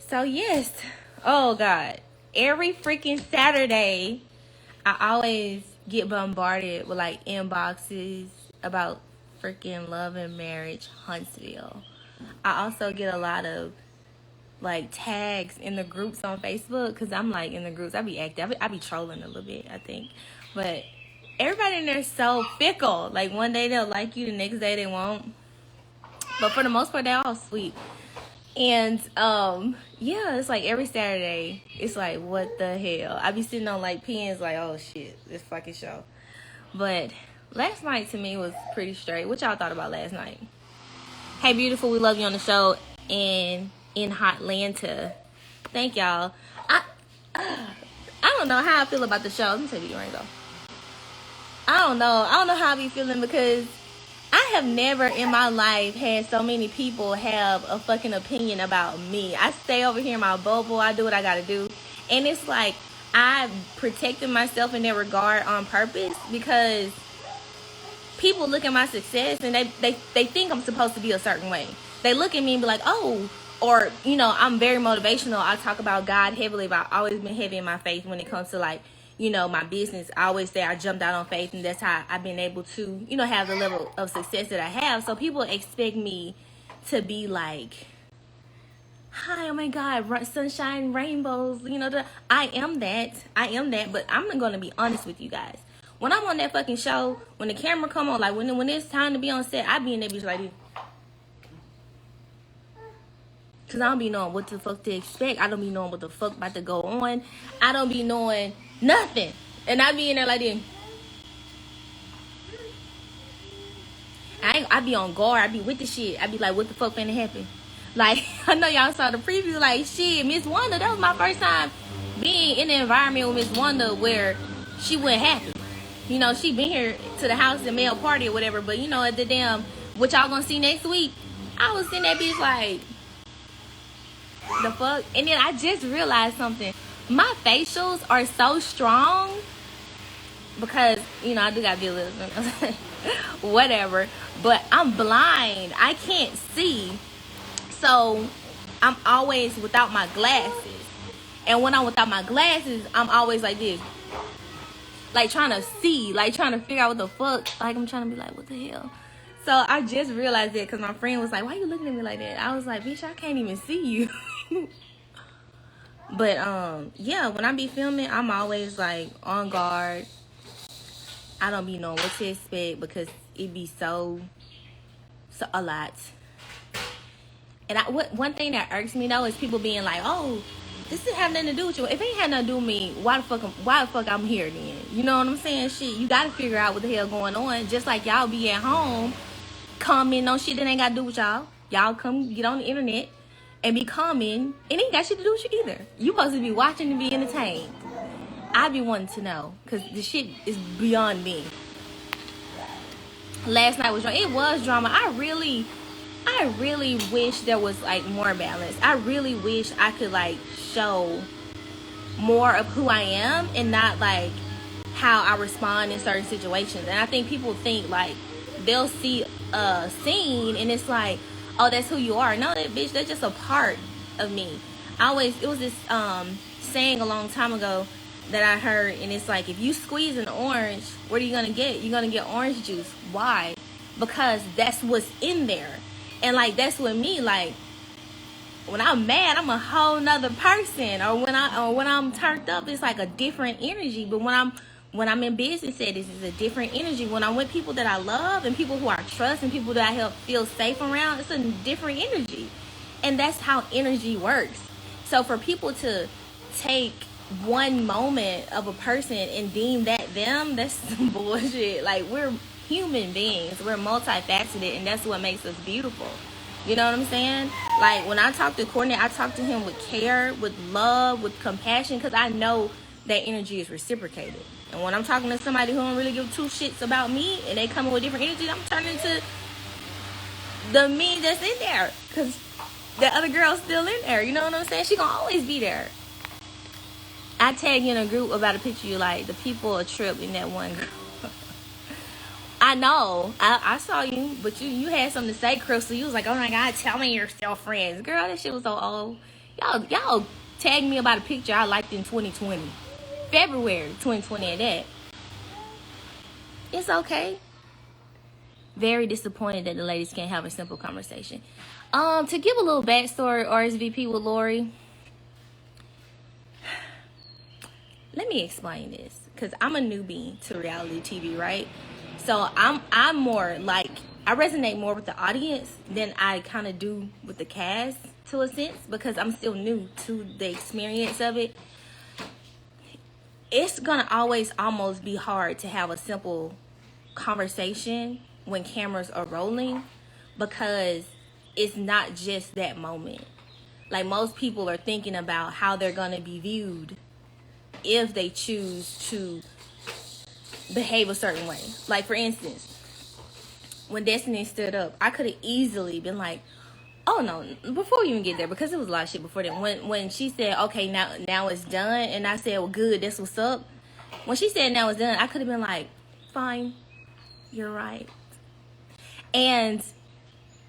So yes, oh God, every freaking Saturday, I always get bombarded with like inboxes about freaking Love and Marriage Huntsville. I also get a lot of like tags in the groups on Facebook because I'm like in the groups. I be active. I be trolling a little bit, I think, but everybody in there is so fickle. Like one day they'll like you, the next day they won't. But for the most part, they're all sweet. And yeah, it's like every Saturday, it's like what the hell. I be sitting on like pins like, oh shit, this fucking show. But last night to me was pretty straight. What y'all thought about last night? Hey beautiful, we love you on the show and in Hotlanta. Thank y'all. I don't know how I feel about the show. Let me tell you right though. I don't know how I be feeling because I have never in my life had so many people have a fucking opinion about me. I stay over here in my bubble. I do what I gotta do. And it's like I protected myself in that regard on purpose because people look at my success and they think I'm supposed to be a certain way. They look at me and be like, oh, or, you know, I'm very motivational. I talk about God heavily, but I've always been heavy in my faith when it comes to like, you know, my business. I always say I jumped out on faith, and that's how I've been able to, you know, have the level of success that I have. So people expect me to be like, hi, oh my God, sunshine, rainbows, you know, I am that, but I'm going to be honest with you guys. When I'm on that fucking show, when the camera come on, like when it's time to be on set, I be in that bitch like this. Because I don't be knowing what the fuck to expect. I don't be knowing what the fuck about to go on. I don't be knowing nothing. And I be in there like this. I be on guard. I be with the shit. I be like, what the fuck finna happen? Like, I know y'all saw the preview. Like, shit, Miss Wanda, that was my first time being in the environment with Miss Wanda where she wasn't happy. You know, she been here to the house and male party or whatever. But, you know, at the damn, what y'all gonna see next week, I was in that bitch like, the fuck? And then I just realized something. My facials are so strong because, you know, I do got bills, whatever, but I'm blind. I can't see. So I'm always without my glasses. And when I'm without my glasses, I'm always like this. Like trying to see, like trying to figure out what the fuck. Like I'm trying to be like, what the hell? So I just realized it because my friend was like, why you looking at me like that? I was like, bitch, I can't even see you. But yeah, when I be filming, I'm always like on guard. I don't be knowing what to expect because it be so a lot. And one thing that irks me though is people being like, oh, this didn't have nothing to do with you. If it ain't had nothing to do with me, why the fuck I'm here then? You know what I'm saying? Shit, you gotta figure out what the hell going on. Just like y'all be at home commenting on shit that ain't gotta do with y'all. Y'all come get on the internet and be commenting, it ain't got shit to do with you either. You supposed to be watching and be entertained. I be wanting to know, because the shit is beyond me. Last night was drama. It was drama. I really wish there was like more balance. I really wish I could like show more of who I am and not like how I respond in certain situations. And I think people think like they'll see a scene and it's like, oh, that's who you are. No, that bitch, that's just a part of me. It was this saying a long time ago that I heard, and it's like, if you squeeze an orange, what are you gonna get? You're gonna get orange juice. Why? Because that's what's in there. And like that's what me, like when I'm mad, I'm a whole nother person. Or when I'm turned up, it's like a different energy. But when I'm in business settings, it's a different energy. When I'm with people that I love and people who I trust and people that I help feel safe around, it's a different energy. And that's how energy works. So for people to take one moment of a person and deem that them, that's some bullshit. Like, we're human beings. We're multifaceted, and that's what makes us beautiful. You know what I'm saying? Like, when I talk to Courtney, I talk to him with care, with love, with compassion, because I know that energy is reciprocated. And when I'm talking to somebody who don't really give two shits about me, and they come in with different energy, I'm turning to the me that's in there, because the other girl's still in there. You know what I'm saying? She gonna always be there. I tag you in a group about a picture you like. The people are tripped in that one girl. I know. I saw you, but you had something to say, Crystal. You was like, oh my God, tell me you're still friends. Girl, that shit was so old. Y'all tagged me about a picture I liked in 2020. February 2020 and that. It's okay. Very disappointed that the ladies can't have a simple conversation. To give a little backstory, RSVP with Lori. Let me explain this, because I'm a newbie to reality TV, right? So I'm more like, I resonate more with the audience than I kind of do with the cast, to a sense, because I'm still new to the experience of it. It's gonna always almost be hard to have a simple conversation when cameras are rolling, because it's not just that moment. Like, most people are thinking about how they're gonna be viewed if they choose to behave a certain way. Like, for instance, when Destiny stood up, I could have easily been like, oh no, before you even get there, because it was a lot of shit before then. When she said, okay, now it's done, and I said, well, good, that's what's up. When she said now it's done, I could have been like, fine, you're right. And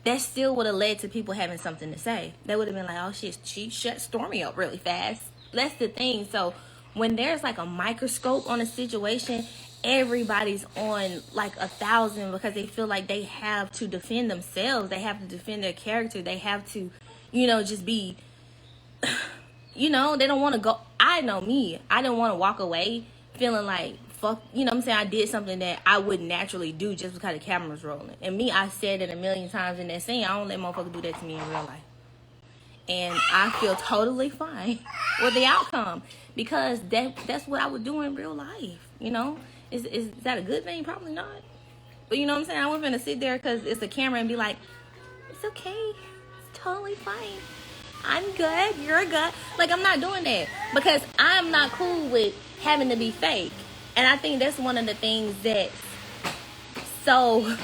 that still would have led to people having something to say. They would have been like, oh shit, she shut Stormi up really fast. That's the thing. So when there's like a microscope on a situation, everybody's on like 1,000, because they feel like they have to defend themselves. They have to defend their character. They have to, just be, they don't want to go. I know me. I don't want to walk away feeling like, fuck, I'm saying, I did something that I wouldn't naturally do just because the camera's rolling. And me, I said it a million times in that scene. I don't let motherfuckers do that to me in real life. And I feel totally fine with the outcome, because that's what I would do in real life. Is that a good thing? Probably not. But you know what I'm saying? I wasn't gonna sit there because it's a camera and be like, it's okay, it's totally fine, I'm good, you're good. Like, I'm not doing that, because I'm not cool with having to be fake. And I think that's one of the things that's so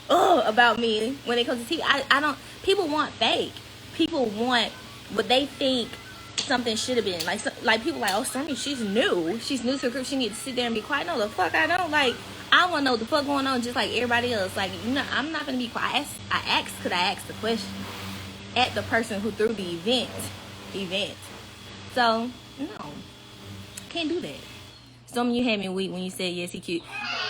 about me when it comes to TV. I don't. People want fake. People want what they think something should have been. Like people like, oh, Stormi, she's new to the group. She needs to sit there and be quiet. No, the fuck I don't. Like, I want to know what the fuck going on, just like everybody else. Like, I'm not gonna be quiet. Could I ask the question at the person who threw the event? So no, can't do that. Stormi, you had me weak when you said yes, he cute.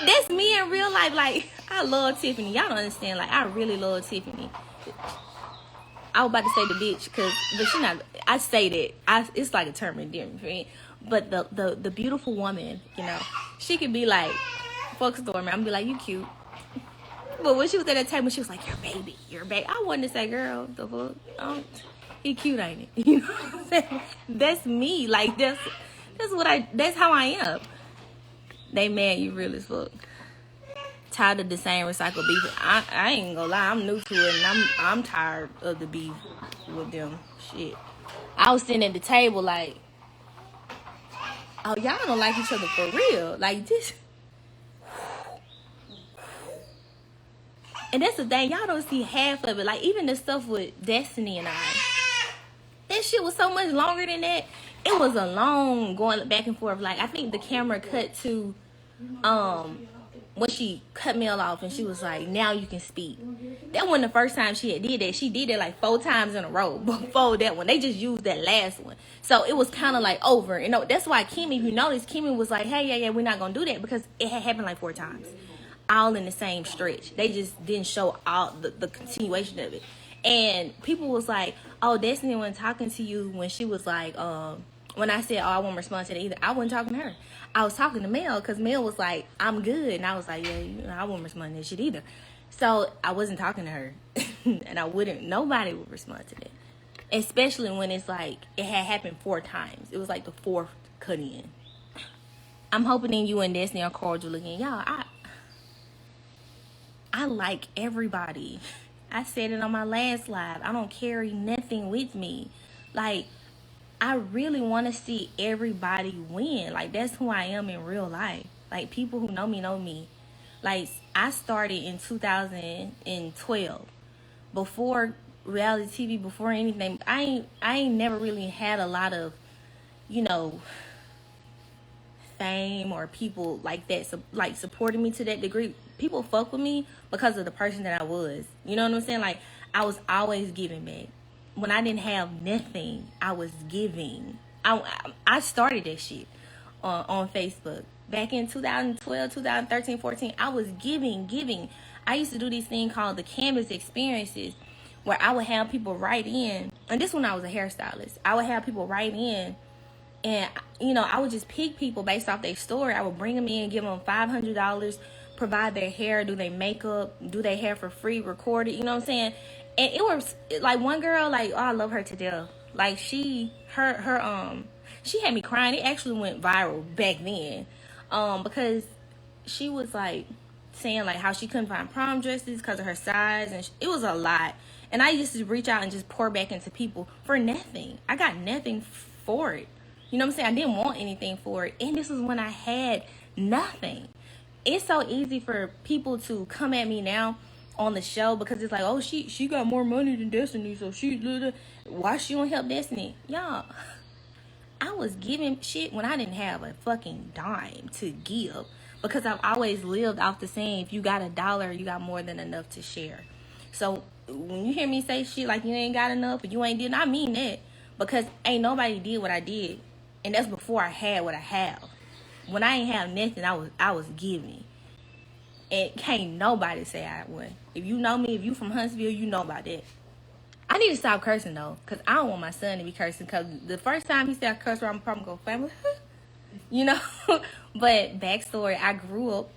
That's me in real life. Like, I love Tiffany. Y'all don't understand. Like, I really love Tiffany. I was about to say the bitch, but she not. I say that. It's like a term of endearment for me. But the beautiful woman, she could be like, fuck Stormi. I'm be like, you cute. But when she was at that table, she was like, you're a baby. I wanted to say, girl, the fuck, he cute, ain't it? You know what I'm saying? That's me. Like, that's how I am. They mad you real as fuck. Tired of the same recycled beef. I ain't gonna lie, I'm new to it, and I'm tired of the beef with them. Shit. I was sitting at the table like, oh, y'all don't like each other for real. Like, this. And that's the thing, y'all don't see half of it. Like, even the stuff with Destiny and I, that shit was so much longer than that. It was a long going back and forth. Like, I think the camera cut to when she cut Mel off and she was like, now you can speak. That wasn't the first time she had did that. She did it like 4 times in a row before that one. They just used that last one. So it was kind of like over. That's why Kimmy, if you notice, Kimmy was like, hey, yeah, we're not going to do that, because it had happened like 4 times. All in the same stretch. They just didn't show all the continuation of it. And people was like, oh, Destiny wasn't talking to you when she was like, when I said, oh, I won't respond to that either. I wasn't talking to her. I was talking to Mel, because Mel was like, I'm good. And I was like, yeah, I won't respond to that shit either. So I wasn't talking to her. And nobody would respond to that. Especially when it's like, it had happened 4 times. It was like the 4th cut in. I'm hoping you and Destiny are cordial again. Y'all, I like everybody. I said it on my last live. I don't carry nothing with me. Like, I really want to see everybody win. Like, that's who I am in real life. Like, people who know me. Like, I started in 2012. Before reality TV, before anything, I ain't never really had a lot of, fame or people like that, like, supporting me to that degree. People fuck with me because of the person that I was. You know what I'm saying? Like, I was always giving back. when I didn't have nothing, I was giving. I started that shit on Facebook back in 2012, 2013, 14. I was giving. I used to do these things called the Canvas experiences, where I would have people write in, and this when I was a hairstylist. I would have people write in, and I would just pick people based off their story. I would bring them in, give them $500, provide their hair, do their makeup, do their hair for free, record it. You know what I'm saying? And it was like one girl, like, oh, I love her to death. Like she had me crying. It actually went viral back then, because she was like saying like how she couldn't find prom dresses because of her size, and it was a lot. And I used to reach out and just pour back into people for nothing. I got nothing for it. You know what I'm saying? I didn't want anything for it. And this was when I had nothing. It's so easy for people to come at me now on the show because it's like, oh, she got more money than Destiny, so why she don't help Destiny? Y'all, I was giving shit when I didn't have a fucking dime to give, because I've always lived off the saying, if you got $1, you got more than enough to share. So when you hear me say shit like you ain't got enough or you ain't did, I mean that, because ain't nobody did what I did, and that's before I had what I have. When I ain't have nothing, I was giving. And can't nobody say I wouldn't. If you know me, if you from Huntsville, you know about that. I need to stop cursing though, because I don't want my son to be cursing, because the first time he said I curse, I'm probably going to family. But backstory, I grew up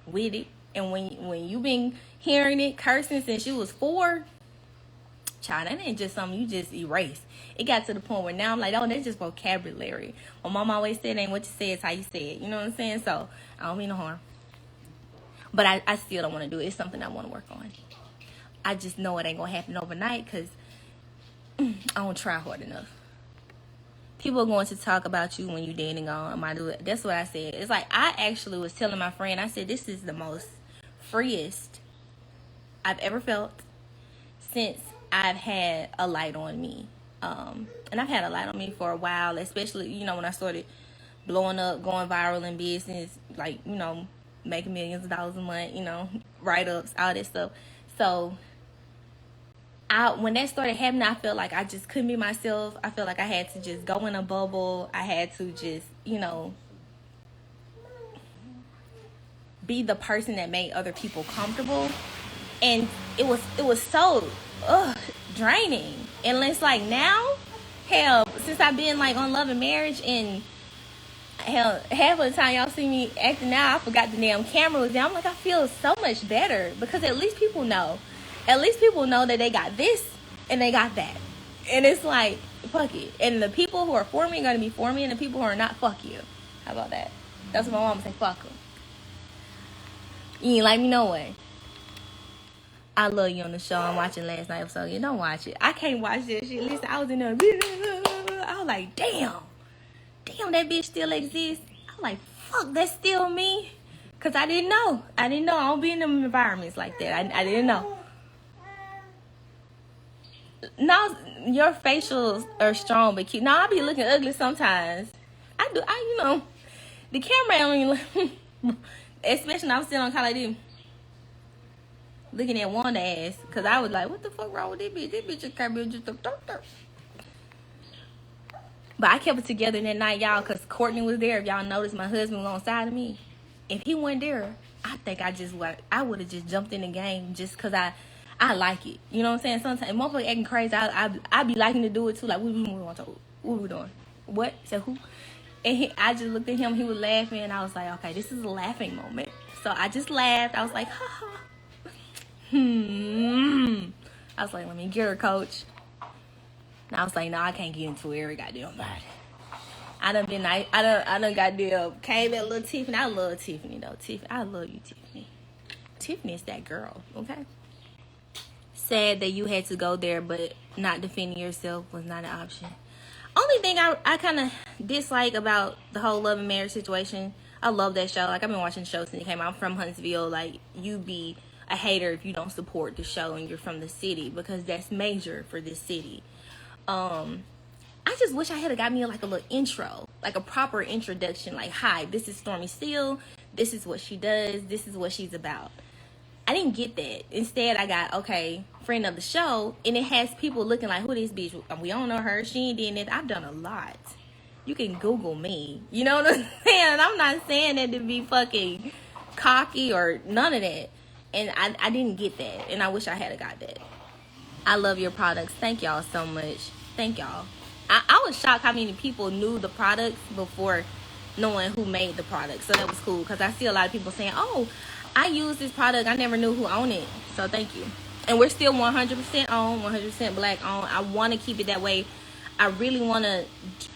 with it. And when you been hearing it cursing since you was 4, child, that ain't just something you just erase. It got to the point where now I'm like, oh, that's just vocabulary. My mom always said, ain't what you say, it's how you say it. You know what I'm saying? So I don't mean no harm. But I still don't want to do it. It's something I want to work on. I just know it ain't going to happen overnight because I don't try hard enough. People are going to talk about you when you're dead and gone. That's what I said. It's like, I actually was telling my friend, I said, this is the most freest I've ever felt since I've had a light on me. And I've had a light on me for a while, especially, when I started blowing up, going viral in business, like, making millions of dollars a month, write-ups, all that stuff. So when that started happening, I felt like I just couldn't be myself. I felt like I had to just go in a bubble. I had to just, be the person that made other people comfortable. And it was so draining. And it's like now, hell, since I've been like on Love and Marriage, and hell, half of the time y'all see me acting out, I forgot the damn camera was down. I'm like, I feel so much better because at least people know. At least people know that they got this and they got that. And it's like, fuck it. And the people who are for me are going to be for me, and the people who are not, fuck you. How about that? That's what my mom say, fuck them. You ain't like me no way. I love you on the show. I'm watching last night episode. You don't watch it. I can't watch that shit. Listen, I was in there. I was like, damn, that bitch still exists. I was like, fuck, that's still me. Because I didn't know. I don't be in them environments like that. I didn't know. No, your facials are strong but cute. No, I be looking ugly sometimes. I do. The camera, especially when I was sitting on Call of Duty, looking at Wanda ass, because I was like, what the fuck wrong with this bitch? This bitch just can't be just a doctor. But I kept it together that night, y'all, because Courtney was there. If y'all noticed, my husband was on side of me. If he wasn't there, I think I would have just jumped in the game just because I like it. You know what I'm saying? Sometimes motherfuckers acting crazy, I be liking to do it too. Like, what we doing? What? So who? And I just looked at him. He was laughing, and I was like, okay, this is a laughing moment. So I just laughed. I was like, ha ha. I was like, let me get her, coach. And I was like, no, I can't get into every goddamn body. I done goddamn came at little Tiffany. I love Tiffany though. I love you, Tiffany. Tiffany is that girl, okay? Sad that you had to go there, but not defending yourself was not an option. Only thing I kind of dislike about the whole Love and Marriage situation, I love that show. Like, I've been watching the show since it came out. I'm from Huntsville. Like, you be a hater if you don't support the show and you're from the city, because that's major for this city. I just wish I had got me like a little intro, like a proper introduction. Like, hi, this is Stormi Steele. This is what she does. This is what she's about. I didn't get that. Instead, I got, okay, friend of the show, and it has people looking like, who this bitch? We don't know her. She ain't did it. I've done a lot. You can Google me. You know what I'm saying? I'm not saying that to be fucking cocky or none of that. And I didn't get that. And I wish I had got that. I love your products. Thank y'all so much. Thank y'all. I was shocked how many people knew the products before knowing who made the product. So that was cool. Because I see a lot of people saying, oh, I use this product. I never knew who owned it. So thank you. And we're still 100% on, 100% black on. I want to keep it that way. I really want to,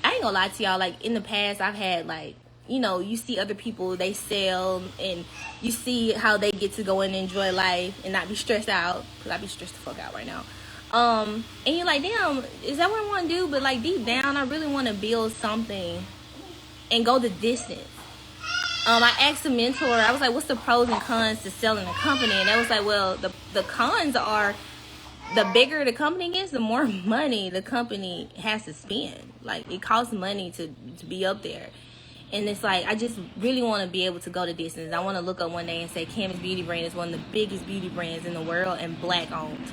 I ain't gonna lie to y'all, like in the past I've had like, you know, you see other people, they sell and you see how they get to go and enjoy life and not be stressed out, because I be stressed the fuck out right now. And you're like, damn, is that what I want to do? But like deep down, I really want to build something and go the distance. I asked a mentor, I was like, what's the pros and cons to selling a company? And they was like, well, the cons are, the bigger the company gets, the more money the company has to spend. Like, it costs money to be up there. And it's like, I just really want to be able to go the distance. I want to look up one day and say, Cammy's Beauty Brand is one of the biggest beauty brands in the world and black owned.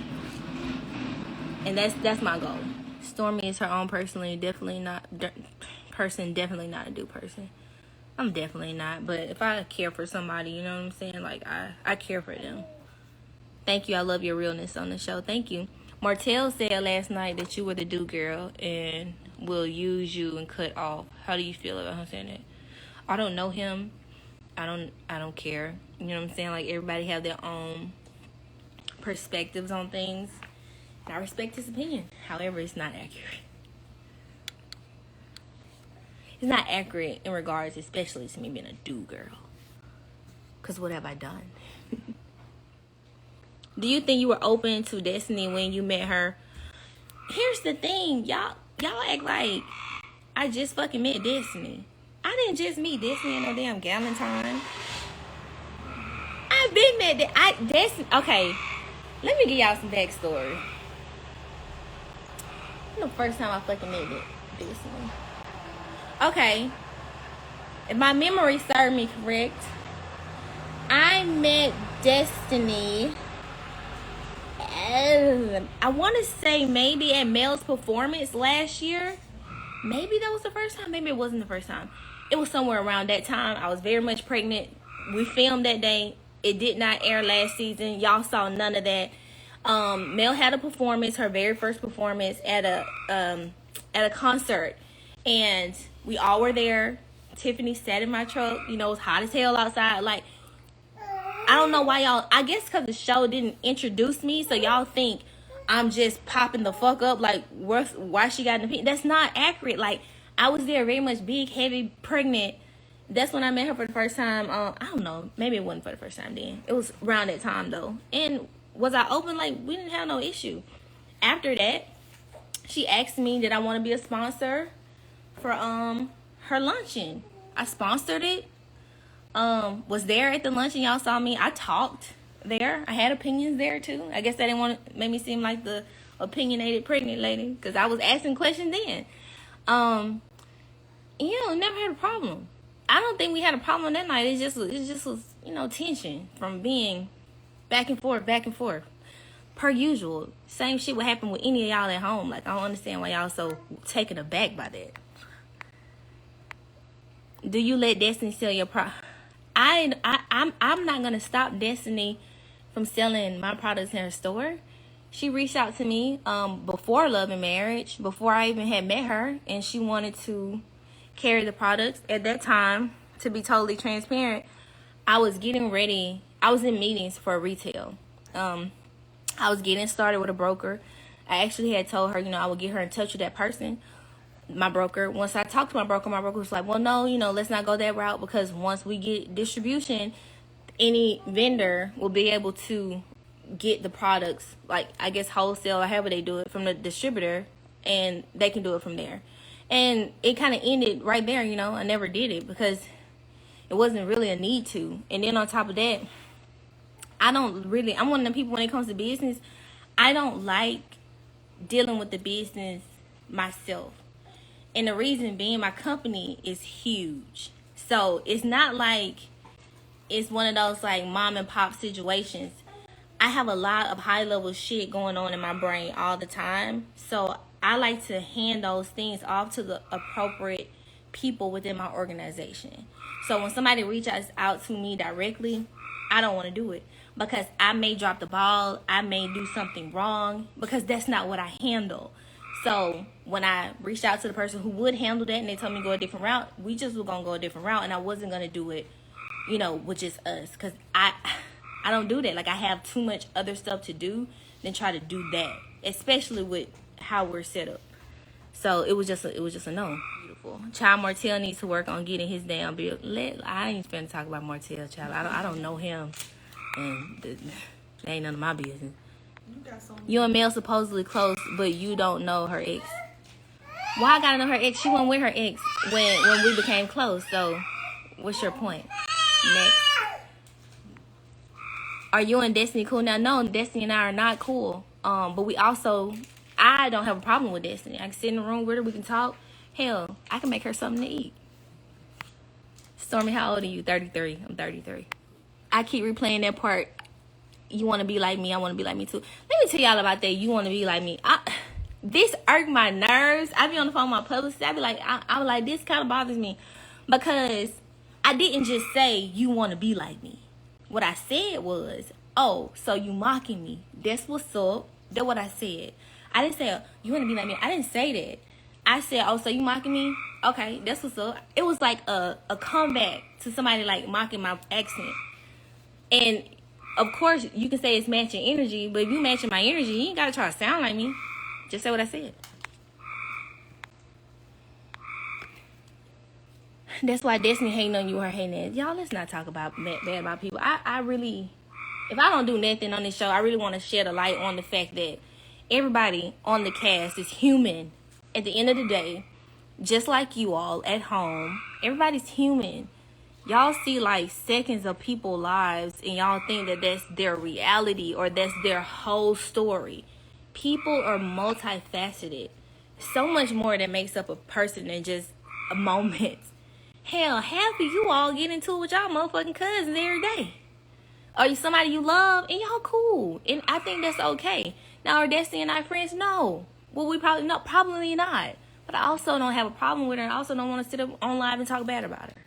And that's my goal. Stormi is her own personally, definitely not definitely not a do person. I'm definitely not. But if I care for somebody, you know what I'm saying? Like, I care for them. Thank you. I love your realness on the show. Thank you. Martell said last night that you were the do girl and will use you and cut off. How do you feel about him saying that? I don't know him. I don't care. You know what I'm saying? Like, everybody have their own perspectives on things. And I respect his opinion. However, it's not accurate. It's not accurate in regards, especially to me being a do girl. Because what have I done? Do you think you were open to Destiny when you met her? Here's the thing. Y'all act like I just fucking met Destiny. I didn't just meet Destiny in no damn Galentine. I've been met Destiny. Okay, let me give y'all some backstory. The first time I fucking met Destiny. Okay, if my memory served me correct, I met Destiny, I want to say maybe at Mel's performance last year. Maybe that was the first time. Maybe it wasn't the first time. It was somewhere around that time. I was very much pregnant. We filmed that day. It did not air last season. Y'all saw none of that. Mel had a performance, her very first performance at a concert, and we all were there. Tiffany sat in my truck. You know, it was hot as hell outside. Like, I don't know why y'all, I guess because the show didn't introduce me, so y'all think I'm just popping the fuck up, like, why she got an opinion. That's not accurate. Like, I was there very much big, heavy, pregnant. That's when I met her for the first time. I don't know, maybe it wasn't for the first time then. It was around that time though. And was I open? Like, we didn't have no issue. After that, she asked me, did I want to be a sponsor for her luncheon. I sponsored it. Was there at the luncheon. Y'all saw me. I talked there. I had opinions there too. I guess they didn't want to make me seem like the opinionated pregnant lady, because I was asking questions then. Never had a problem. I don't think we had a problem that night. It just was, tension from being back and forth. Per usual. Same shit would happen with any of y'all at home. Like, I don't understand why y'all so taken aback by that. Do you let Destiny sell your product? I'm not gonna stop Destiny from selling my products in her store. She reached out to me before Love and Marriage, before I even had met her, and she wanted to carry the products. At that time, to be totally transparent, I was getting ready. I was in meetings for retail. I was getting started with a broker. I actually had told her, I would get her in touch with that person, my broker. Once I talked to my broker was like, well, no, let's not go that route, because once we get distribution, any vendor will be able to get the products, like, I guess wholesale or however they do it, from the distributor, and they can do it from there. And it kind of ended right there. I never did it because it wasn't really a need to. And then on top of that, I'm one of the people when it comes to business, I don't like dealing with the business myself. And the reason being, my company is huge. So it's not like it's one of those like mom and pop situations. I have a lot of high level shit going on in my brain all the time. So I like to hand those things off to the appropriate people within my organization. So when somebody reaches out to me directly, I don't want to do it because I may drop the ball, I may do something wrong because that's not what I handle. So when I reached out to the person who would handle that and they told me to go a different route, we just were going to go a different route, and I wasn't going to do it, with just us, because I don't do that. Like, I have too much other stuff to do than try to do that, especially with how we're set up. So it was just a no. Beautiful. Child Martell needs to work on getting his damn bill. I ain't finna talk about Martell, child. I don't know him, and that ain't none of my business. You and Mel supposedly close, but you don't know her ex. Why I gotta know her ex? She wasn't with her ex when we became close. So, what's your point? Next. Are you and Destiny cool now? No, Destiny and I are not cool. But I don't have a problem with Destiny. I can sit in the room with her. We can talk. Hell, I can make her something to eat. Stormi, how old are you? 33. I'm 33. I keep replaying that part. You want to be like me, I want to be like me too. Let me tell y'all about that. You want to be like me. This irked my nerves. I be on the phone with my publicist. I be like, I was like, this kind of bothers me. Because I didn't just say, you want to be like me. What I said was, oh, so you mocking me. That's what's up. That's what I said. I didn't say, you want to be like me. I didn't say that. I said, oh, so you mocking me? Okay, that's what's up. It was like a comeback to somebody like mocking my accent. And of course, you can say it's matching energy, but if you matching my energy, you ain't got to try to sound like me. Just say what I said. That's why Destiny hating on you or hating at. Y'all, let's not talk about bad about people. I really, if I don't do nothing on this show, I really want to shed a light on the fact that everybody on the cast is human. At the end of the day, just like you all at home, everybody's human. Y'all see like seconds of people's lives and y'all think that that's their reality or that's their whole story. People are multifaceted. So much more that makes up a person than just a moment. Hell, half of you all get into it with y'all motherfucking cousins every day. Or you somebody you love and y'all cool. And I think that's okay. Now, are Destiny and I friends? No. Well, probably not. But I also don't have a problem with her. I also don't want to sit up on live and talk bad about her.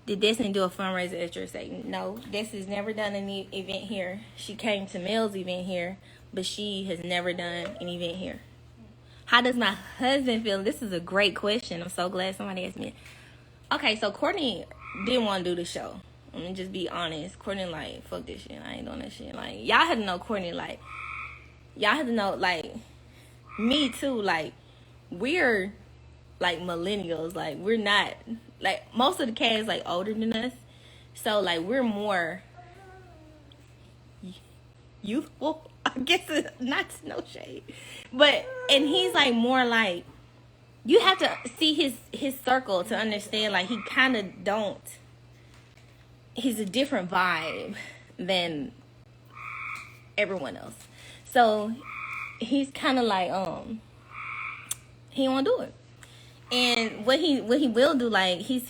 Did Destiny do a fundraiser at your state? No, Destiny's never done an event here. She came to Mel's event here, but she has never done an event here. How does my husband feel? This is a great question. I'm so glad somebody asked me. Okay, so Courtney didn't want to do the show. I'm gonna just be honest. Courtney like, fuck this shit. I ain't doing that shit. Like, y'all had to know Courtney, like, y'all had to know, like, me too. Like, we're like millennials. Like, we're not, like, most of the cast like older than us. So like, we're more youthful. I guess it's not no shade. But, and he's like more like, you have to see his circle to understand, like, he kind of don't, he's a different vibe than everyone else. So he's kind of like, he won't do it. And what he will do, like, he's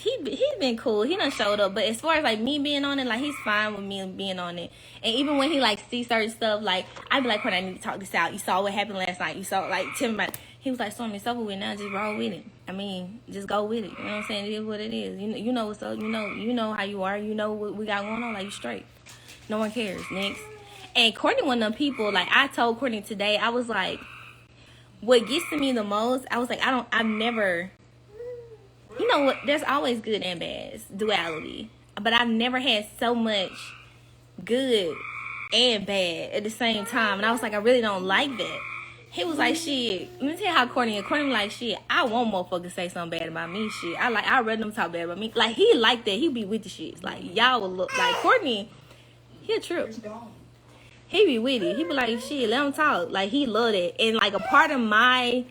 been cool. He done showed up. But as far as like me being on it, like, he's fine with me being on it. And even when he like see certain stuff, like, I'd be like, "When I need to talk this out. You saw what happened last night. You saw, like, tell me about it." He was like, "Stormi, it's over with now. Just roll with it. I mean, just go with it. You know what I'm saying? It is what it is. You know what's up. You know how you are. You know what we got going on. Like, you straight. No one cares." Next. And Courtney, one of them people, like, I told Courtney today, I was like, what gets to me the most, I was like, I've never, you know what, there's always good and bad, duality. But I've never had so much good and bad at the same time. And I was like, I really don't like that. He was like, shit, let me tell you how Courtney was like, shit, I want motherfuckers say something bad about me, shit. I'd rather them talk bad about me. Like, he like that. He be with the shit. Like, y'all would look, like, Courtney, he a trip. He be with it. He be like, shit, let him talk. Like, he love it. And, like, a part of my,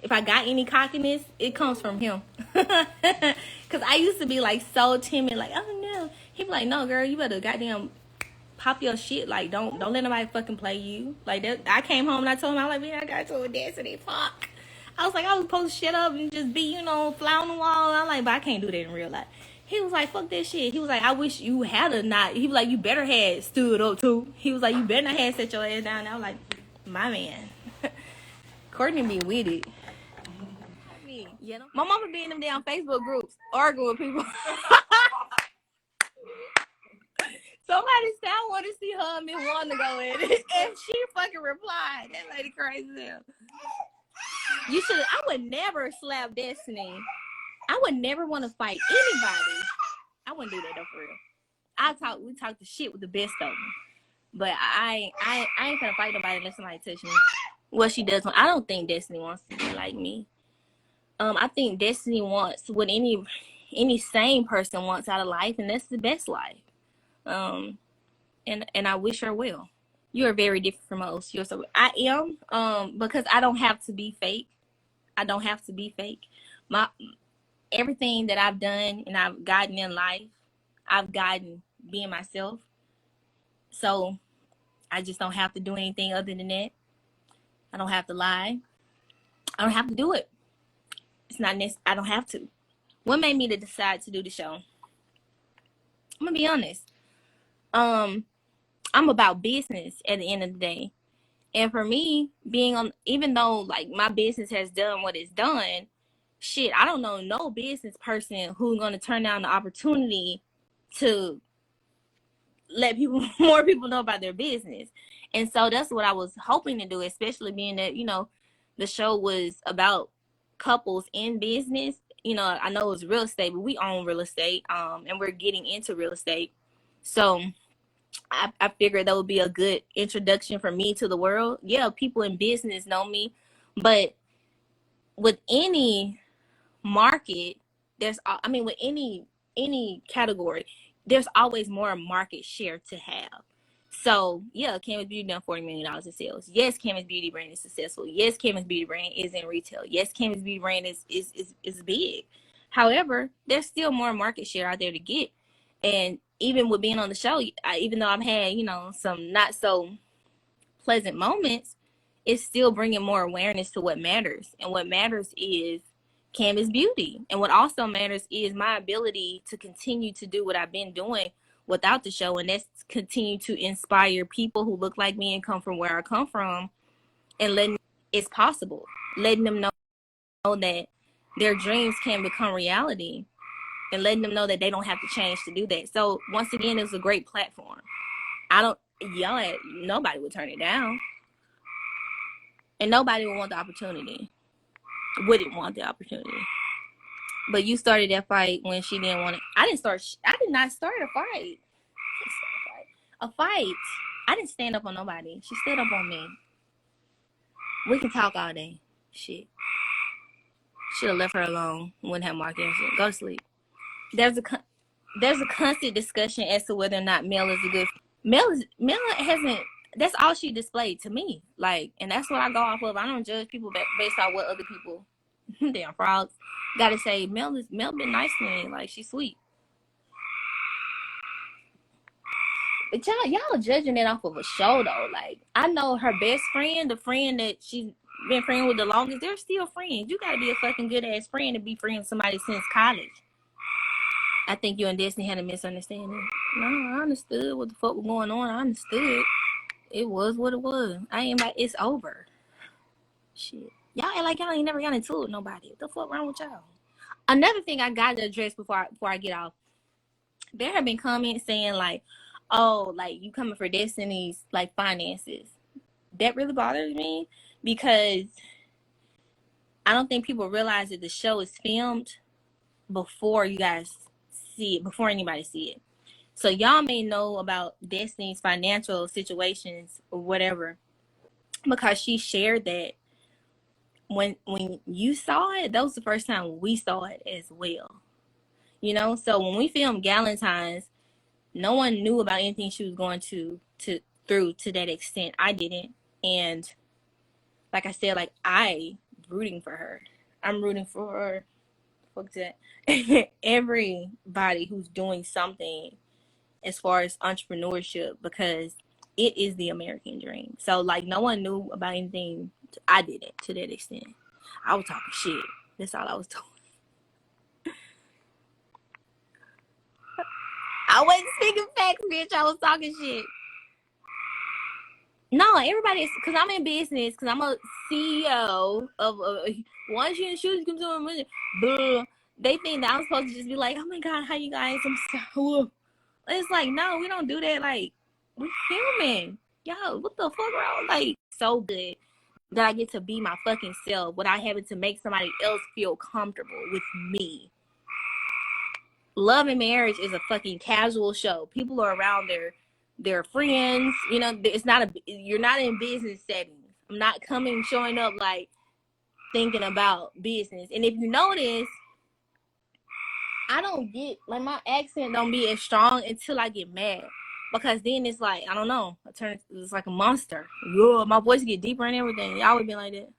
if I got any cockiness, it comes from him. Because I used to be, like, so timid. Like, oh, no. He be like, no, girl, you better goddamn pop your shit. Like, don't let nobody fucking play you. Like, that. I came home and I told him, I was like, man, I got to a destiny. Fuck. I was like, I was supposed to shut up and just be, fly on the wall. I'm like, but I can't do that in real life. He was like, fuck that shit. He was like, I wish you had a not. He was like, you better had stood up too. He was like, you better not had set your ass down. And I was like, my man. Courtney be with it. You know? My mama be in them damn Facebook groups arguing with people. Somebody said I want to see her and Miss Wanda go in it. And she fucking replied. That lady crazy as hell. You should. I would never slap Destiny. I would never want to fight anybody. I wouldn't do that though, for real. We talk the shit with the best of them. But I ain't gonna fight nobody unless somebody touch me. Well, she does. I don't think Destiny wants to be like me. I think Destiny wants what any sane person wants out of life, and that's the best life. And I wish her well. You are very different from most. I am, because I don't have to be fake. I don't have to be fake. Everything that I've done and I've gotten in life, I've gotten being myself. So I just don't have to do anything other than that. I don't have to lie. I don't have to do it. It's not necessary. I don't have to. What made me to decide to do the show? I'm gonna be honest. I'm about business at the end of the day. And for me, even though like my business has done what it's done, shit, I don't know no business person who's gonna turn down the opportunity to let more people know about their business. And so that's what I was hoping to do, especially being that, the show was about couples in business. I know it was real estate, but we own real estate, and we're getting into real estate. So I figured that would be a good introduction for me to the world. Yeah, people in business know me, but with any market, with any category, there's always more market share to have. So yeah, Canvas Beauty done $40 million in sales. Yes, Canvas Beauty brand is successful. Yes, Canvas Beauty brand is in retail. Yes, Canvas Beauty brand is big. However, there's still more market share out there to get. And even with being on the show, even though I've had, some not so pleasant moments, it's still bringing more awareness to what matters. And what matters is Canvas Beauty. And what also matters is my ability to continue to do what I've been doing without the show. And that's continue to inspire people who look like me and come from where I come from, and letting it's possible. Letting them know that their dreams can become reality, and letting them know that they don't have to change to do that. So once again, it's a great platform. Nobody would turn it down. And nobody would want the opportunity. Wouldn't want the opportunity. But you started that fight when she didn't want it. I did not start a fight. A fight. I didn't stand up on nobody. She stood up on me. We can talk all day. Shit. Should have left her alone. Wouldn't have Mark Anderson. Go to sleep. There's a constant discussion as to whether or not Mel is a good. Mel hasn't. That's all she displayed to me. Like, and that's what I go off of. I don't judge people based on what other people, damn frogs, gotta say. Mel been nice to me. Like, she's sweet. But y'all judging it off of a show though. Like, I know her best friend, the friend that she's been friends with the longest, they're still friends. You gotta be a fucking good ass friend to be friends with somebody since college. I think you and Destiny had a misunderstanding. No, I understood what the fuck was going on. I understood. It was what it was. It's over. Shit. Y'all act like y'all ain't never got into it with nobody. What the fuck wrong with y'all? Another thing I got to address before I get off. There have been comments saying like, oh, like you coming for Destiny's like finances. That really bothers me because I don't think people realize that the show is filmed before you guys see it, before anybody see it. So y'all may know about Destiny's financial situations or whatever because she shared that when you saw it. That was the first time we saw it as well. So when we filmed Galentine's, no one knew about anything she was going through to that extent. I didn't. And like I said, like I rooting for her. I'm rooting for her. Fuck that. Everybody who's doing something as far as entrepreneurship, because it is the American dream. So like no one knew about anything. I didn't to that extent. I was talking shit. That's all I was doing. I wasn't speaking facts, bitch. I was talking shit. No, everybody's because I'm in business. Because I'm a CEO of once you shoes consumer money. They think that I'm supposed to just be like, oh my god, how you guys? I'm so. It's like, no, we don't do that. Like, we're human. Yo, what the fuck, bro? Like, so good that I get to be my fucking self without having to make somebody else feel comfortable with me. Love and Marriage is a fucking casual show. People are around their friends. You know, it's not you're not in business settings. I'm not showing up like thinking about business. And if you notice, I don't get like my accent don't be as strong until I get mad. Because then it's like, I don't know, it's like a monster. Yeah, my voice get deeper and everything. Y'all would be like that.